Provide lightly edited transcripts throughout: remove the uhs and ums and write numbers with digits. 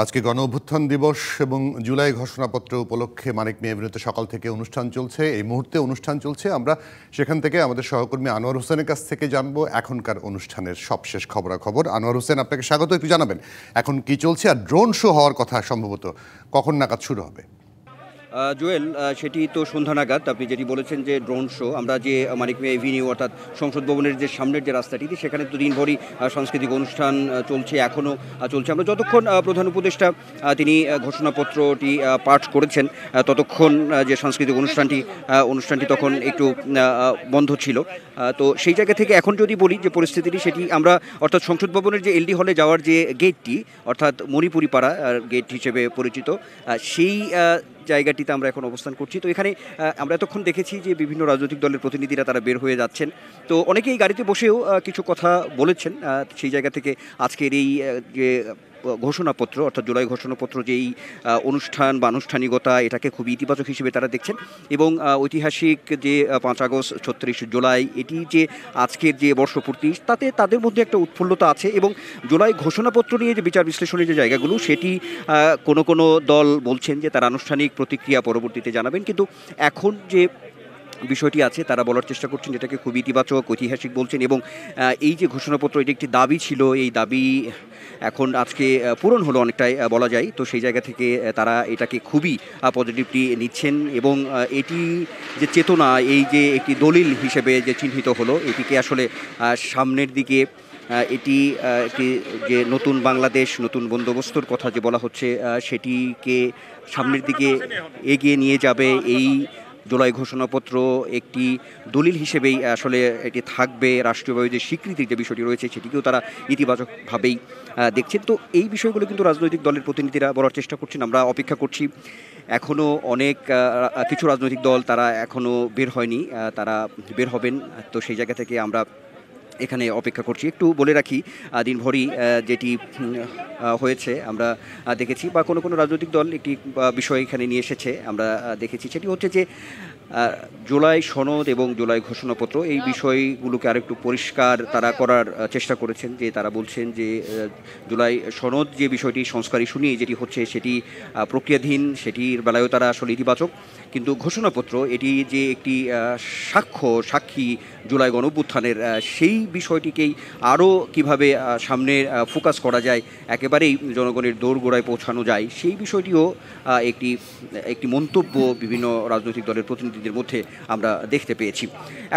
আজকে গণ অভ্যুত্থান দিবস এবং জুলাই ঘোষণাপত্র উপলক্ষে মানিক মিয়া এভিনিউতে সকাল থেকে অনুষ্ঠান চলছে। এই মুহূর্তে অনুষ্ঠান চলছে। আমরা সেখান থেকে আমাদের সহকর্মী আনোয়ার হোসেনের কাছ থেকে জানবো এখনকার অনুষ্ঠানের সবশেষ খবরাখবর। আনোয়ার হোসেন, আপনাকে স্বাগত। একটু জানাবেন এখন কি চলছে, আর ড্রোন শো হওয়ার কথা সম্ভবত কখন নাগাদ শুরু হবে? জুয়েল, সেটি তো সন্ধ্যা নাগাদ আপনি যেটি বলেছেন যে ড্রোন শো, আমরা যে মানিক মিয়া এভিনিউ অর্থাৎ সংসদ ভবনের যে সামনের যে রাস্তাটি, সেখানে তো দিনভরই সাংস্কৃতিক অনুষ্ঠান চলছে, এখনও চলছে। আমরা যতক্ষণ প্রধান উপদেষ্টা তিনি ঘোষণাপত্রটি পাঠ করেছেন ততক্ষণ যে সাংস্কৃতিক অনুষ্ঠানটি তখন একটু বন্ধ ছিল। তো সেই জায়গা থেকে এখন যদি বলি যে পরিস্থিতিটি, সেটি আমরা অর্থাৎ সংসদ ভবনের যে এলডি হলে যাওয়ার যে গেটটি, অর্থাৎ মণিপুরি পাড়া গেট হিসেবে পরিচিত, সেই জায়গাটিতে আমরা এখন অবস্থান করছি। তো এখানে আমরা এতক্ষণ দেখেছি যে বিভিন্ন রাজনৈতিক দলের প্রতিনিধিরা তারা বের হয়ে যাচ্ছেন। তো অনেকেই গাড়িতে বসেও কিছু কথা বলেছেন। সেই জায়গা থেকে আজকের এই যে ঘোষণাপত্র অর্থাৎ জুলাই ঘোষণাপত্র, যেই অনুষ্ঠান বা আনুষ্ঠানিকতা, এটাকে খুবই ইতিবাচক হিসেবে তারা দেখছেন। এবং ঐতিহাসিক যে 5 আগস্ট 36 জুলাই, এটি যে আজকের যে বর্ষপূর্তি, তাতে তাদের মধ্যে একটা উৎফুল্লতা আছে। এবং জুলাই ঘোষণাপত্র নিয়ে যে বিচার বিশ্লেষণের যে জায়গাগুলো, সেটি কোনো দল বলছেন যে তারা আনুষ্ঠানিক প্রতিক্রিয়া পরবর্তীতে জানাবেন। কিন্তু এখন যে বিষয়টি আছে, তারা বলার চেষ্টা করছেন এটাকে খুব ইতিবাচক, ঐতিহাসিক বলছেন। এবং এই যে ঘোষণাপত্র, এটি একটি দাবি ছিল, এই দাবি এখন আজকে পূরণ হলো অনেকটাই বলা যায়। তো সেই জায়গা থেকে তারা এটাকে খুবই পজিটিভলি নিচ্ছেন। এবং এটি যে চেতনা, এই যে একটি দলিল হিসেবে যে চিহ্নিত হলো, এটিকে আসলে সামনের দিকে এটি একটি যে নতুন বাংলাদেশ, নতুন বন্দোবস্তর কথা যে বলা হচ্ছে, সেটিকে সামনের দিকে এগিয়ে নিয়ে যাবে। এই জুলাই ঘোষণাপত্র একটি দলিল হিসেবেই আসলে এটি থাকবে। রাষ্ট্রীয়ভাবে যে স্বীকৃতির যে বিষয়টি রয়েছে, সেটিকেও তারা ইতিবাচকভাবেই দেখছেন। তো এই বিষয়গুলো কিন্তু রাজনৈতিক দলের প্রতিনিধিরা বলার চেষ্টা করছেন। আমরা অপেক্ষা করছি। এখনও অনেক কিছু রাজনৈতিক দল তারা এখনও বের হয়নি, তারা বের হবেন। তো সেই জায়গা থেকে আমরা এখানে অপেক্ষা করছি। একটু বলে রাখি, দিনভরই যেটি হয়েছে আমরা দেখেছি, বা কোনো রাজনৈতিক দল একটি বিষয় এখানে নিয়ে এসেছে আমরা দেখেছি, সেটি হচ্ছে যে জুলাই সনদ এবং জুলাই ঘোষণাপত্র, এই বিষয়গুলোকে আরেকটু পরিষ্কার তারা করার চেষ্টা করেছেন। যে তারা বলছেন যে জুলাই সনদ যে বিষয়টি সংস্কার ইস্যু নিয়ে যেটি হচ্ছে, সেটি প্রক্রিয়াধীন, সেটির বেলায়ও তারা আসলে ইতিবাচক। কিন্তু ঘোষণাপত্র এটি যে একটি সাক্ষী জুলাই গণঅভ্যুত্থানের, সেই বিষয়টিকেই আরও কিভাবে সামনে ফোকাস করা যায়, একেবারেই জনগণের দোরগোড়ায় পৌঁছানো যায়, সেই বিষয়টিও একটি মন্তব্য বিভিন্ন রাজনৈতিক দলের প্রতিনিধিদের মধ্যে আমরা দেখতে পেয়েছি।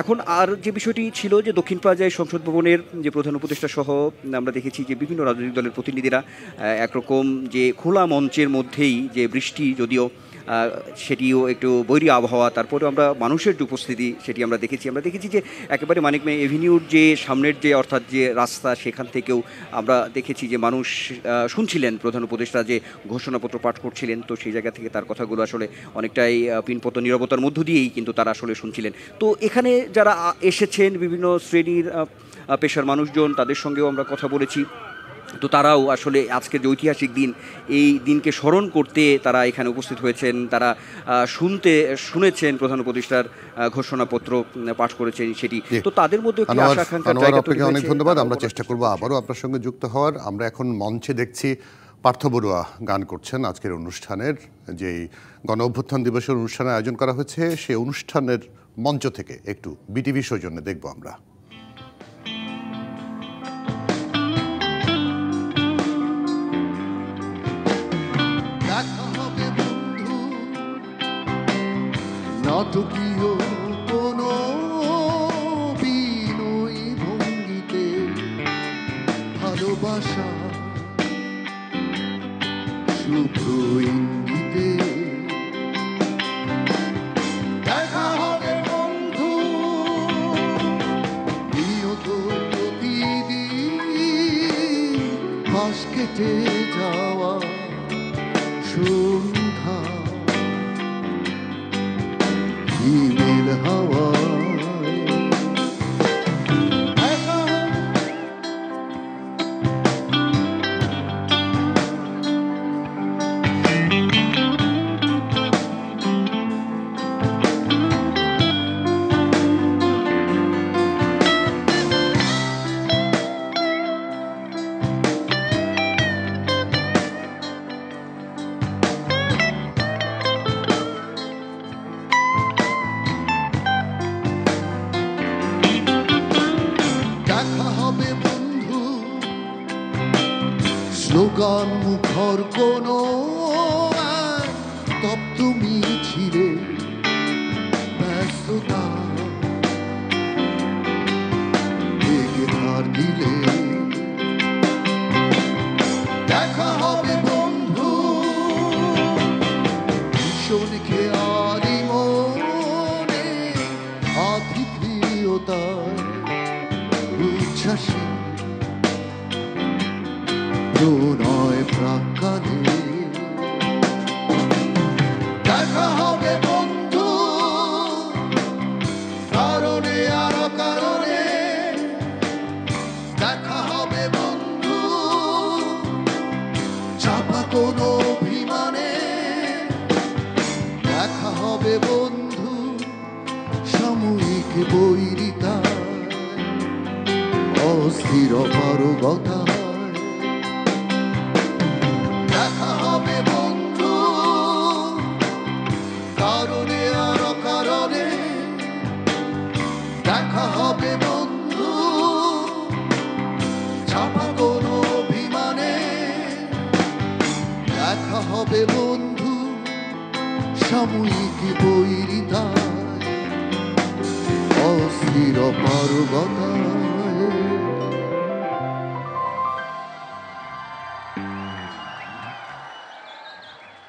এখন আর যে বিষয়টি ছিল যে দক্ষিণ প্লাজায় সংসদ ভবনের যে প্রধান উপদেষ্টা সহ আমরা দেখেছি যে বিভিন্ন রাজনৈতিক দলের প্রতিনিধিরা একরকম যে খোলা মঞ্চের মধ্যেই, যে বৃষ্টি যদিও, সেটিও একটু বৈরী আবহাওয়া, তারপরেও আমরা মানুষের যে উপস্থিতি, সেটি আমরা দেখেছি যে একেবারে মানিক মিয়া এভিনিউর যে সামনের যে অর্থাৎ যে রাস্তা, সেখান থেকেও আমরা দেখেছি যে মানুষ শুনছিলেন প্রধান উপদেষ্টা যে ঘোষণাপত্র পাঠ করছিলেন। তো সেই জায়গা থেকে তার কথাগুলো আসলে অনেকটাই পিনপত নীরবতার মধ্য দিয়েই কিন্তু তারা আসলে শুনছিলেন। তো এখানে যারা এসেছেন বিভিন্ন শ্রেণীর পেশার মানুষজন, তাদের সঙ্গেও আমরা কথা বলেছি। তো তারাও আসলে আজকের যে ঐতিহাসিক দিন, এই দিনকে স্মরণ করতে তারা এখানে উপস্থিত হয়েছেন। তারা শুনেছেন প্রধান উপদেষ্টার ঘোষণাপত্র পাঠ করেছেন সেটি। তো তাদের মধ্যে আপনাকে অনেক ধন্যবাদ। আমরা চেষ্টা করবো আবারও আপনার সঙ্গে যুক্ত হওয়ার। আমরা এখন মঞ্চে দেখছি পার্থ বড়ুয়া গান করছেন আজকের অনুষ্ঠানের, যেই গণ অভ্যুত্থান দিবসের অনুষ্ঠানের আয়োজন করা হয়েছে, সেই অনুষ্ঠানের মঞ্চ থেকে একটু বিটিভি সৌজন্যে দেখবো আমরা। নাটকীয় কোনো বিনয়ী ভঙ্গিতে ভালোবাসা শুভ্র ইঙ্গিতে দেখা হবে বন্ধু, নিয়ত প্রতিদিন পাশ কেটে যাওয়া সন্ধ্যা, হিমেল হাওয়া মুখর কোনো এক তপ্ত মিছিলে ব্যস্ততা একে ধার দিলে দেখা হবে বন্ধু ভীষণ খেয়ালি মনে আতিথিয়তায় উচ্ছ্বাসী প্রণয় প্রাকালে দেখা হবে বন্ধু কারণে আর কারণে দেখা হবে বন্ধু চাপা কোনো অভিমানে দেখা হবে বন্ধু সাময়িক বৈরিতা অস্থির পারগতা দেখা হবে বন্ধু কারণে আর কারণে দেখা হবে বন্ধু চাপা কোনো অভিমানে দেখা হবে বন্ধু সাময়িক বৈরিতা অস্থির পারগতা